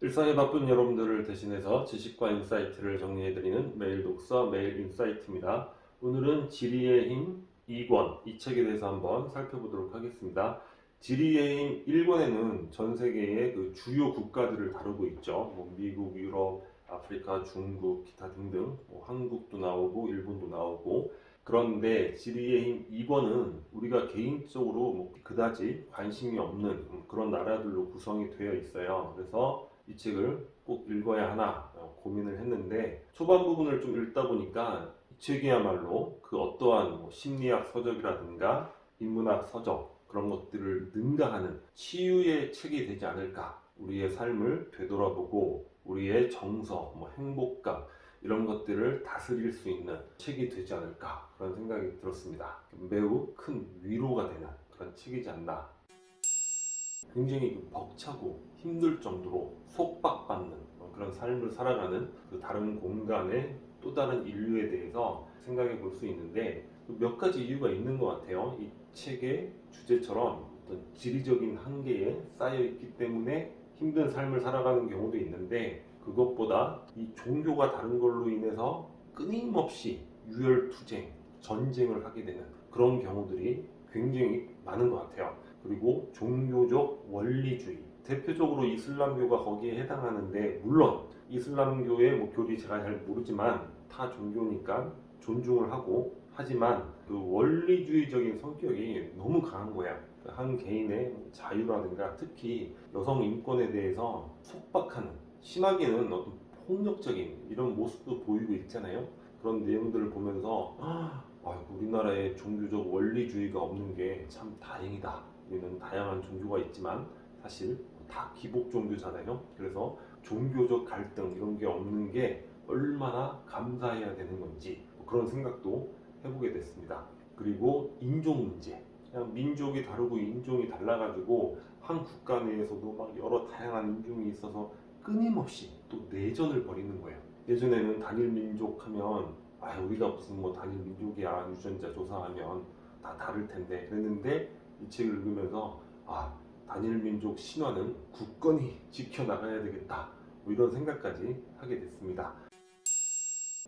일상에 바쁜 여러분들을 대신해서 지식과 인사이트를 정리해드리는 매일 독서, 매일 인사이트입니다. 오늘은 지리의 힘 2권, 이 책에 대해서 한번 살펴보도록 하겠습니다. 지리의 힘 1권에는 전 세계의 그 주요 국가들을 다루고 있죠. 미국, 유럽, 아프리카, 중국, 기타 등등, 한국도 나오고 일본도 나오고. 그런데 지리의 힘 2권은 우리가 개인적으로 그다지 관심이 없는 그런 나라들로 구성이 되어 있어요. 그래서 이 책을 꼭 읽어야 하나 고민을 했는데, 초반 부분을 좀 읽다 보니까 이 책이야말로 그 어떠한 심리학 서적이라든가 인문학 서적 그런 것들을 능가하는 치유의 책이 되지 않을까. 우리의 삶을 되돌아보고 우리의 정서, 행복감 이런 것들을 다스릴 수 있는 책이 되지 않을까, 그런 생각이 들었습니다. 매우 큰 위로가 되는 그런 책이지 않나. 굉장히 벅차고 힘들 정도로 속박받는 그런 삶을 살아가는 그 다른 공간의 또 다른 인류에 대해서 생각해 볼 수 있는데, 몇 가지 이유가 있는 것 같아요. 이 책의 주제처럼 어떤 지리적인 한계에 쌓여 있기 때문에 힘든 삶을 살아가는 경우도 있는데, 그것보다 이 종교가 다른 걸로 인해서 끊임없이 유혈투쟁, 전쟁을 하게 되는 그런 경우들이 굉장히 많은 것 같아요. 그리고 종교적 원리주의, 대표적으로 이슬람교가 거기에 해당하는데, 물론 이슬람교의 교리 제가 잘 모르지만 타 종교니까 존중을 하고, 하지만 그 원리주의적인 성격이 너무 강한 거야. 한 개인의 자유라든가 특히 여성 인권에 대해서 속박하는, 심하게는 어떤 폭력적인 이런 모습도 보이고 있잖아요. 그런 내용들을 보면서 우리나라에 종교적 원리주의가 없는 게 참 다행이다. 우리는 다양한 종교가 있지만 사실 다 기복 종교잖아요. 그래서 종교적 갈등 이런 게 없는 게 얼마나 감사해야 되는 건지, 그런 생각도 해보게 됐습니다. 그리고 인종 문제, 그냥 민족이 다르고 인종이 달라가지고 한 국가 내에서도 여러 다양한 인종이 있어서 끊임없이 또 내전을 벌이는 거예요. 예전에는 단일 민족 하면 우리가 무슨 단일 민족이야, 유전자 조사하면 다 다를 텐데 그랬는데, 이 책을 읽으면서 단일 민족 신화는 굳건히 지켜나가야 되겠다, 이런 생각까지 하게 됐습니다.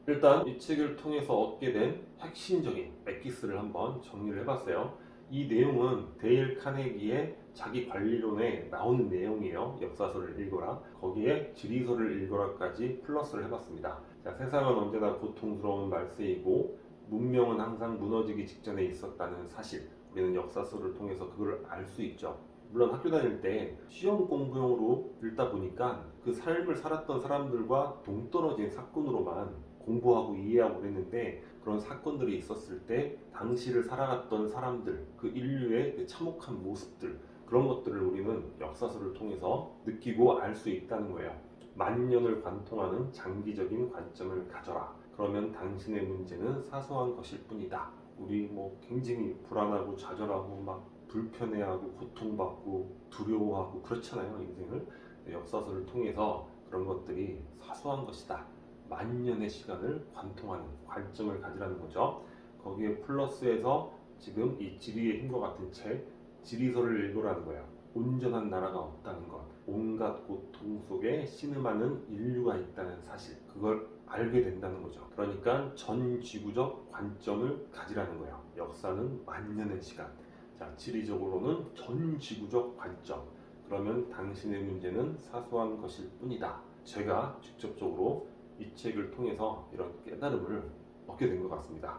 일단 이 책을 통해서 얻게 된 핵심적인 엑기스를 한번 정리를 해봤어요. 이 내용은 데일 카네기의 자기 관리론에 나오는 내용이에요. 역사서를 읽어라, 거기에 지리서를 읽어라까지 플러스를 해봤습니다. 자, 세상은 언제나 고통스러운 말세이고 문명은 항상 무너지기 직전에 있었다는 사실, 우리는 역사서를 통해서 그걸 알 수 있죠. 물론 학교 다닐 때 시험 공부용으로 읽다 보니까 그 삶을 살았던 사람들과 동떨어진 사건으로만 공부하고 이해하고 그랬는데, 그런 사건들이 있었을 때 당시를 살아갔던 사람들, 그 인류의 그 참혹한 모습들, 그런 것들을 우리는 역사서를 통해서 느끼고 알 수 있다는 거예요. 만년을 관통하는 장기적인 관점을 가져라. 그러면 당신의 문제는 사소한 것일 뿐이다. 우리 굉장히 불안하고 좌절하고 불편해하고 고통받고 두려워하고 그렇잖아요, 인생을. 역사서를 통해서 그런 것들이 사소한 것이다, 만년의 시간을 관통하는 관점을 가지라는 거죠. 거기에 플러스해서 지금 이 지리의 힘과 같은 책, 지리서를 읽으라는 거예요. 온전한 나라가 없다는 것, 온갖 고통 속에 신음하는 인류가 있다는 사실, 그걸 알게 된다는 거죠. 그러니까 전 지구적 관점을 가지라는 거예요. 역사는 만년의 시간. 자, 지리적으로는 전 지구적 관점. 그러면 당신의 문제는 사소한 것일 뿐이다. 제가 직접적으로 이 책을 통해서 이런 깨달음을 얻게 된 것 같습니다.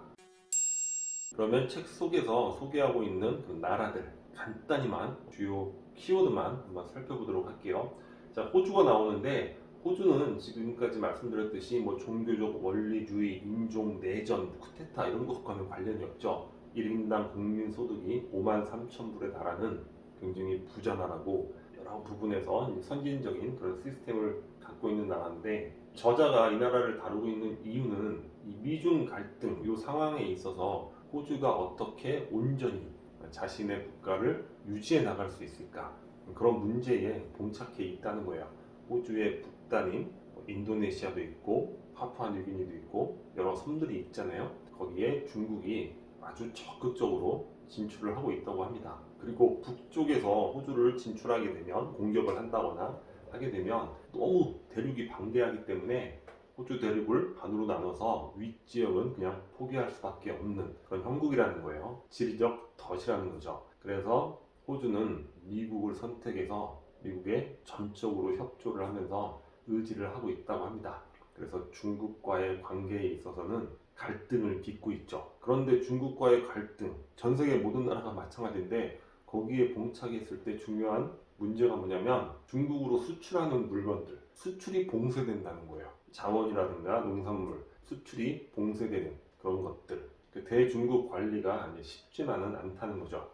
그러면 책 속에서 소개하고 있는 그 나라들 간단히만, 주요 키워드만 한번 살펴보도록 할게요. 자, 호주가 나오는데, 호주는 지금까지 말씀드렸듯이 종교적 원리주의, 인종 내전, 쿠데타 이런 것과는 관련이 없죠. 1인당 국민 소득이 5만 3천 불에 달하는 굉장히 부자 나라고, 여러 부분에서 선진적인 그런 시스템을 갖고 있는 나라인데, 저자가 이 나라를 다루고 있는 이유는 이 미중 갈등 이 상황에 있어서 호주가 어떻게 온전히 자신의 국가를 유지해 나갈 수 있을까, 그런 문제에 봉착해 있다는 거예요. 호주의 북단인 인도네시아도 있고 파푸아뉴기니도 있고 여러 섬들이 있잖아요. 거기에 중국이 아주 적극적으로 진출을 하고 있다고 합니다. 그리고 북쪽에서 호주를 진출하게 되면 공격을 한다거나 하게 되면 너무 대륙이 방대하기 때문에 호주 대륙을 반으로 나눠서 윗지역은 그냥 포기할 수밖에 없는 그런 형국이라는 거예요. 지리적 덫이라는 거죠. 그래서 호주는 미국을 선택해서 미국에 전적으로 협조를 하면서 의지를 하고 있다고 합니다. 그래서 중국과의 관계에 있어서는 갈등을 빚고 있죠. 그런데 중국과의 갈등, 전 세계 모든 나라가 마찬가지인데 거기에 봉착했을 때 중요한 문제가 뭐냐면 중국으로 수출하는 물건들, 수출이 봉쇄된다는 거예요. 자원이라든가 농산물, 수출이 봉쇄되는 그런 것들. 그 대중국 관리가 이제 쉽지만은 않다는 거죠.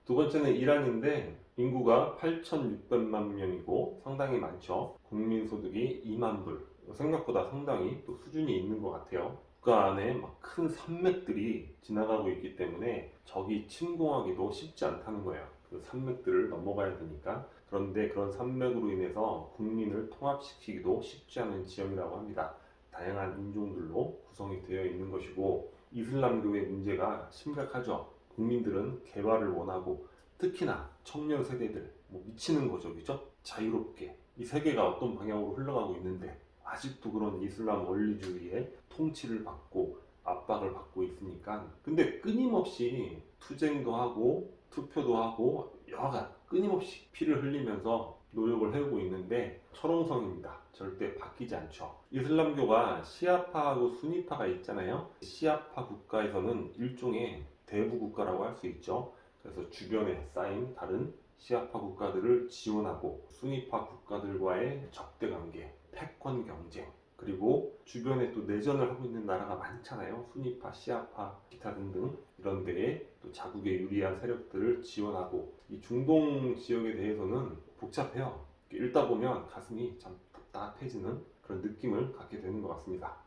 두 번째는 이란인데 인구가 8,600만 명이고 상당히 많죠. 국민소득이 2만 불. 생각보다 상당히 또 수준이 있는 것 같아요. 국가 안에 막 큰 산맥들이 지나가고 있기 때문에 적이 침공하기도 쉽지 않다는 거예요. 그 산맥들을 넘어가야 되니까. 그런데 그런 산맥으로 인해서 국민을 통합시키기도 쉽지 않은 지역이라고 합니다. 다양한 인종들로 구성이 되어 있는 것이고 이슬람교의 문제가 심각하죠. 국민들은 개발을 원하고 특히나 청년 세대들 미치는 거죠, 그죠? 자유롭게 이 세계가 어떤 방향으로 흘러가고 있는데 아직도 그런 이슬람 원리주의의 통치를 받고 압박을 받고 있으니까 근데 끊임없이 투쟁도 하고 투표도 하고 여하간 끊임없이 피를 흘리면서 노력을 해오고 있는데 철옹성입니다. 절대 바뀌지 않죠. 이슬람교가 시아파하고 수니파가 있잖아요. 시아파 국가에서는 일종의 대부 국가라고 할 수 있죠. 그래서 주변에 쌓인 다른 시아파 국가들을 지원하고 수니파 국가들과의 적대 관계, 패권 경쟁, 그리고 주변에 또 내전을 하고 있는 나라가 많잖아요. 수니파, 시아파, 기타 등등 이런 데에 또 자국에 유리한 세력들을 지원하고 이 중동 지역에 대해서는 복잡해요. 읽다 보면 가슴이 참 답답해지는 그런 느낌을 갖게 되는 것 같습니다.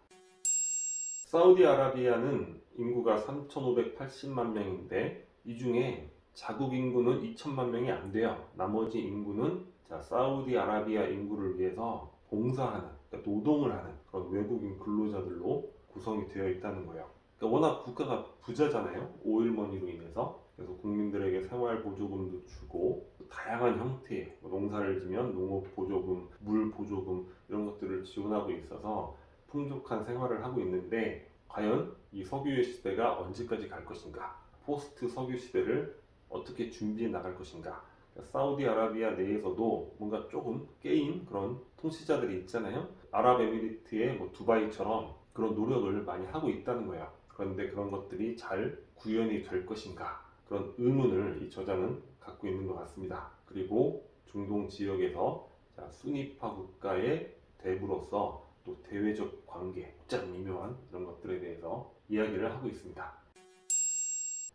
사우디아라비아는 인구가 3,580만 명인데 이 중에 자국 인구는 2천만 명이 안 돼요. 나머지 인구는 사우디아라비아 인구를 위해서 봉사하는, 그러니까 노동을 하는 그런 외국인 근로자들로 구성이 되어 있다는 거예요. 그러니까 워낙 국가가 부자잖아요. 오일머니로 인해서. 그래서 국민들에게 생활 보조금도 주고 다양한 형태의 농사를 지면 농업 보조금, 물 보조금 이런 것들을 지원하고 있어서 풍족한 생활을 하고 있는데 과연 이 석유의 시대가 언제까지 갈 것인가? 포스트 석유 시대를 어떻게 준비해 나갈 것인가? 사우디아라비아 내에서도 뭔가 조금 깨인 그런 통치자들이 있잖아요. 아랍에미리트의 두바이처럼 그런 노력을 많이 하고 있다는 거예요. 그런데 그런 것들이 잘 구현이 될 것인가? 그런 의문을 이 저자는 갖고 있는 것 같습니다. 그리고 중동 지역에서 수니파 국가의 대부로서 또 대외적 관계, 참 미묘한 이런 것들에 대해서 이야기를 하고 있습니다.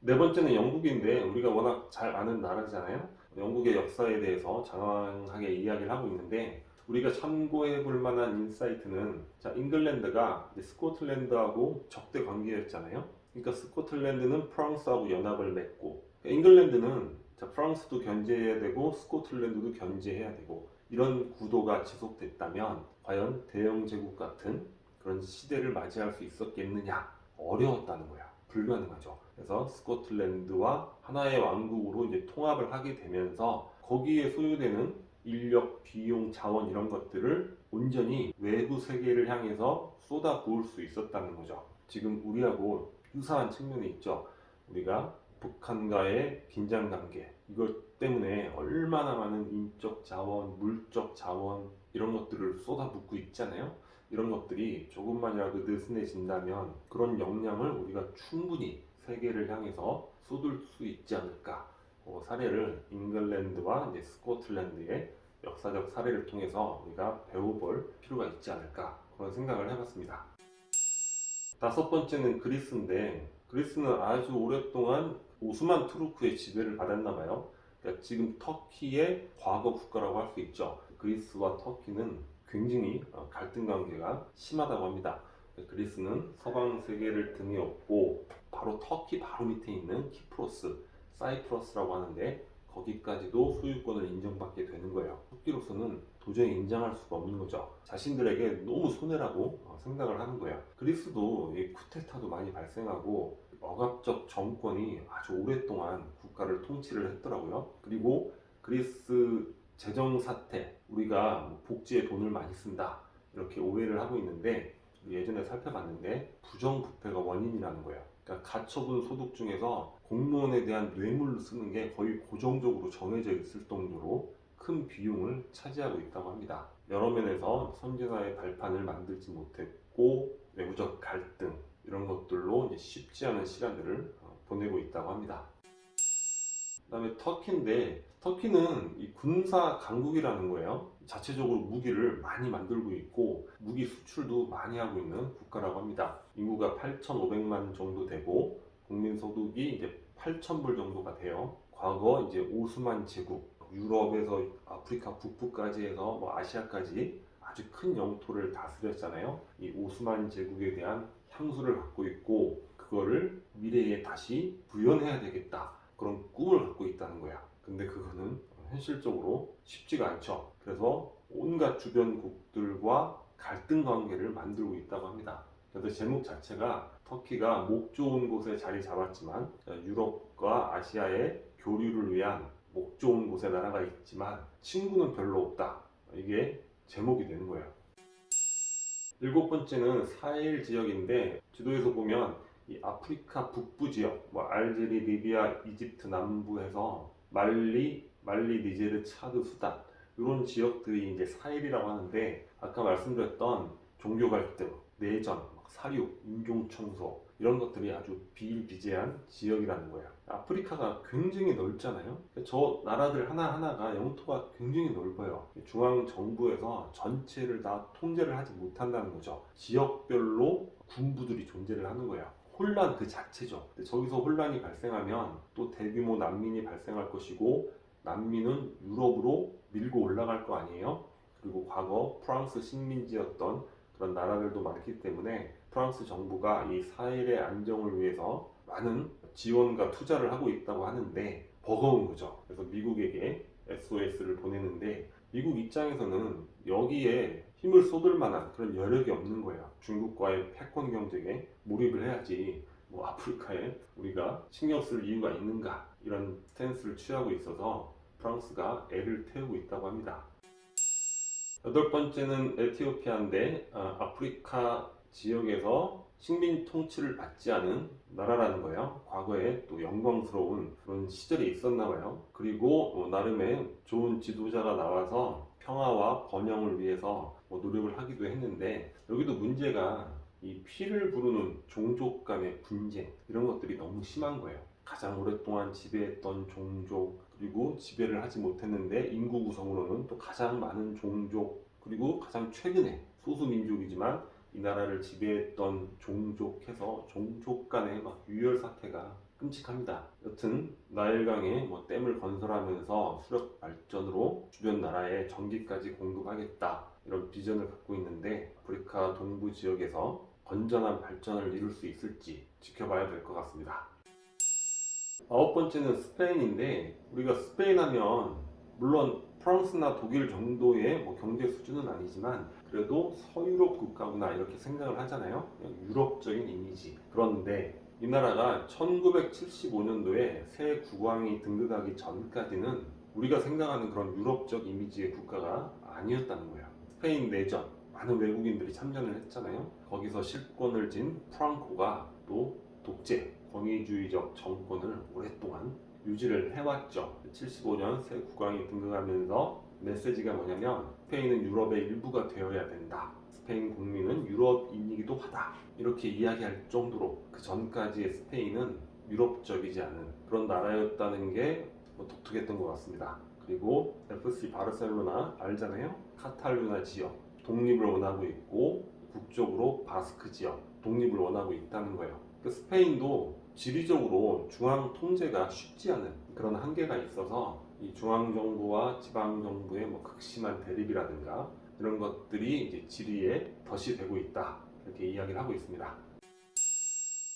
네 번째는 영국인데 우리가 워낙 잘 아는 나라잖아요. 영국의 역사에 대해서 장황하게 이야기를 하고 있는데 우리가 참고해 볼 만한 인사이트는 잉글랜드가 스코틀랜드하고 적대 관계였잖아요. 그러니까 스코틀랜드는 프랑스하고 연합을 맺고 잉글랜드는 프랑스도 견제해야 되고 스코틀랜드도 견제해야 되고 이런 구도가 지속됐다면 과연 대영 제국 같은 그런 시대를 맞이할 수 있었겠느냐? 어려웠다는 거야. 불가능하죠. 그래서 스코틀랜드와 하나의 왕국으로 이제 통합을 하게 되면서 거기에 소요되는 인력, 비용, 자원 이런 것들을 온전히 외부 세계를 향해서 쏟아 부을 수 있었다는 거죠. 지금 우리하고 유사한 측면이 있죠. 우리가 북한과의 긴장 관계 이것 때문에 얼마나 많은 인적 자원, 물적 자원 이런 것들을 쏟아붓고 있잖아요. 이런 것들이 조금만이라도 느슨해진다면 그런 역량을 우리가 충분히 세계를 향해서 쏟을 수 있지 않을까. 사례를 잉글랜드와 이제 스코틀랜드의 역사적 사례를 통해서 우리가 배워볼 필요가 있지 않을까 그런 생각을 해봤습니다. 다섯 번째는 그리스인데 그리스는 아주 오랫동안 오스만 투르크의 지배를 받았나 봐요. 그러니까 지금 터키의 과거 국가라고 할 수 있죠. 그리스와 터키는 굉장히 갈등 관계가 심하다고 합니다. 그리스는 서방 세계를 등에 업고 바로 터키 바로 밑에 있는 키프로스, 사이프러스라고 하는데 거기까지도 소유권을 인정받게 되는 거예요. 터키로서는 도저히 인정할 수가 없는 거죠. 자신들에게 너무 손해라고 생각을 하는 거예요. 그리스도 이 쿠데타도 많이 발생하고 억압적 정권이 아주 오랫동안 국가를 통치를 했더라고요. 그리고 그리스 재정 사태, 우리가 뭐 복지에 돈을 많이 쓴다 이렇게 오해를 하고 있는데, 예전에 살펴봤는데 부정부패가 원인이라는 거예요. 그러니까 가처분 소득 중에서 공무원에 대한 뇌물로 쓰는 게 거의 고정적으로 정해져 있을 정도로 큰 비용을 차지하고 있다고 합니다. 여러 면에서 선진화의 발판을 만들지 못했고, 내부적 갈등 이런 것들로 이제 쉽지 않은 시간들을 보내고 있다고 합니다. 그 다음에 터키인데, 터키는 이 군사 강국이라는 거예요. 자체적으로 무기를 많이 만들고 있고 무기 수출도 많이 하고 있는 국가라고 합니다. 인구가 8,500만 정도 되고 국민 소득이 이제 8,000불 정도가 돼요. 과거 이제 오스만 제국, 유럽에서 아프리카 북부까지 해서 뭐 아시아까지 아주 큰 영토를 다스렸잖아요. 이 오스만 제국에 대한 향수를 갖고 있고, 그거를 미래에 다시 구현해야 되겠다, 그런 꿈을 갖고 있다는 거야. 근데 그거는 현실적으로 쉽지가 않죠. 그래서 온갖 주변국들과 갈등 관계를 만들고 있다고 합니다. 그래서 제목 자체가 터키가 목 좋은 곳에 자리 잡았지만 유럽과 아시아의 교류를 위한 목 좋은 곳에 나라가 있지만 친구는 별로 없다, 이게 제목이 되는 거예요. 일곱 번째는 사헬 지역인데, 지도에서 보면 이 아프리카 북부 지역, 뭐 알제리, 리비아, 이집트 남부에서 말리, 니제르, 차드, 수단, 이런 지역들이 이제 사헬이라고 하는데, 아까 말씀드렸던 종교 갈등, 내전, 사륙, 인종 청소 이런 것들이 아주 비일비재한 지역이라는 거예요. 아프리카가 굉장히 넓잖아요. 저 나라들 하나하나가 영토가 굉장히 넓어요. 중앙 정부에서 전체를 다 통제를 하지 못한다는 거죠. 지역별로 군부들이 존재를 하는 거예요. 혼란 그 자체죠. 저기서 혼란이 발생하면 또 대규모 난민이 발생할 것이고, 난민은 유럽으로 밀고 올라갈 거 아니에요. 그리고 과거 프랑스 식민지였던 그런 나라들도 많기 때문에 프랑스 정부가 이 사헬의 안정을 위해서 많은 지원과 투자를 하고 있다고 하는데, 버거운 거죠. 그래서 미국에게 SOS를 보내는데, 미국 입장에서는 여기에 힘을 쏟을 만한 그런 여력이 없는 거예요. 중국과의 패권 경쟁에 몰입을 해야지 뭐 아프리카에 우리가 신경 쓸 이유가 있는가, 이런 스탠스를 취하고 있어서 프랑스가 애를 태우고 있다고 합니다. 여덟 번째는 에티오피아인데, 아프리카 지역에서 식민 통치를 받지 않은 나라라는 거예요. 과거에 또 영광스러운 그런 시절이 있었나 봐요. 그리고 나름의 좋은 지도자가 나와서 평화와 번영을 위해서 노력을 하기도 했는데, 여기도 문제가 이 피를 부르는 종족 간의 분쟁, 이런 것들이 너무 심한 거예요. 가장 오랫동안 지배했던 종족, 그리고 지배를 하지 못했는데 인구 구성으로는 또 가장 많은 종족, 그리고 가장 최근에 소수민족이지만 이 나라를 지배했던 종족 해서 종족 간의 유혈 사태가 끔찍합니다. 여튼 나일강에 댐을 건설하면서 수력 발전으로 주변 나라에 전기까지 공급하겠다, 이런 비전을 갖고 있는데, 아프리카 동부 지역에서 건전한 발전을 이룰 수 있을지 지켜봐야 될 것 같습니다. 아홉 번째는 스페인인데, 우리가 스페인 하면 물론 프랑스나 독일 정도의 경제 수준은 아니지만 그래도 서유럽 국가구나 이렇게 생각을 하잖아요. 유럽적인 이미지. 그런데 이 나라가 1975년도에 새 국왕이 등극하기 전까지는 우리가 생각하는 그런 유럽적 이미지의 국가가 아니었다는 거예요. 스페인 내전, 많은 외국인들이 참전을 했잖아요. 거기서 실권을 쥔 프랑코가 또 독재, 권위주의적 정권을 오랫동안 유지를 해왔죠. 75년 새 국왕이 등극하면서 메시지가 뭐냐면, 스페인은 유럽의 일부가 되어야 된다, 스페인 국민은 유럽인이기도 하다, 이렇게 이야기할 정도로 그 전까지의 스페인은 유럽적이지 않은 그런 나라였다는 게 독특했던 것 같습니다. 그리고 FC 바르셀로나 알잖아요. 카탈루냐 지역 독립을 원하고 있고, 북쪽으로 바스크 지역 독립을 원하고 있다는 거예요. 스페인도 지리적으로 중앙 통제가 쉽지 않은 그런 한계가 있어서 이 중앙 정부와 지방 정부의 극심한 대립이라든가 이런 것들이 이제 지리에 덫이 되고 있다, 이렇게 이야기를 하고 있습니다.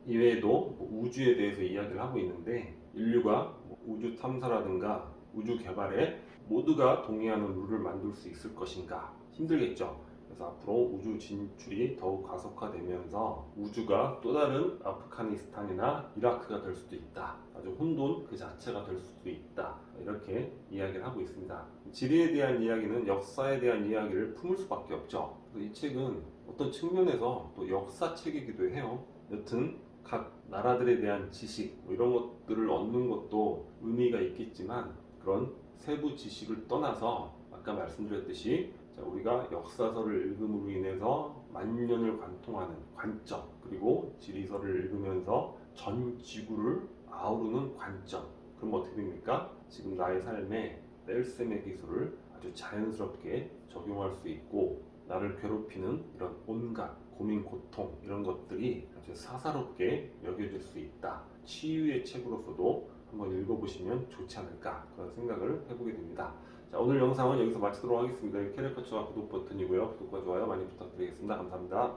이외에도 우주에 대해서 이야기를 하고 있는데, 인류가 우주 탐사라든가 우주 개발에 모두가 동의하는 룰을 만들 수 있을 것인가, 힘들겠죠. 그래서 앞으로 우주 진출이 더욱 가속화되면서 우주가 또 다른 아프가니스탄이나 이라크가 될 수도 있다. 아주 혼돈 그 자체가 될 수도 있다. 이렇게 이야기를 하고 있습니다. 지리에 대한 이야기는 역사에 대한 이야기를 품을 수밖에 없죠. 그래서 이 책은 어떤 측면에서 또 역사책이기도 해요. 여튼 각 나라들에 대한 지식 이런 것들을 얻는 것도 의미가 있겠지만 그런 세부 지식을 떠나서 아까 말씀드렸듯이 우리가 역사서를 읽음으로 인해서 만년을 관통하는 관점, 그리고 지리서를 읽으면서 전 지구를 아우르는 관점. 그럼 어떻게 됩니까? 지금 나의 삶에 넬셈의 기술을 아주 자연스럽게 적용할 수 있고 나를 괴롭히는 이런 온갖 고민, 고통 이런 것들이 아주 사사롭게 여겨질 수 있다. 치유의 책으로서도 한번 읽어보시면 좋지 않을까 그런 생각을 해보게 됩니다. 자, 오늘 영상은 여기서 마치도록 하겠습니다. 캐릭터와 구독 버튼이고요. 구독과 좋아요 많이 부탁드리겠습니다. 감사합니다.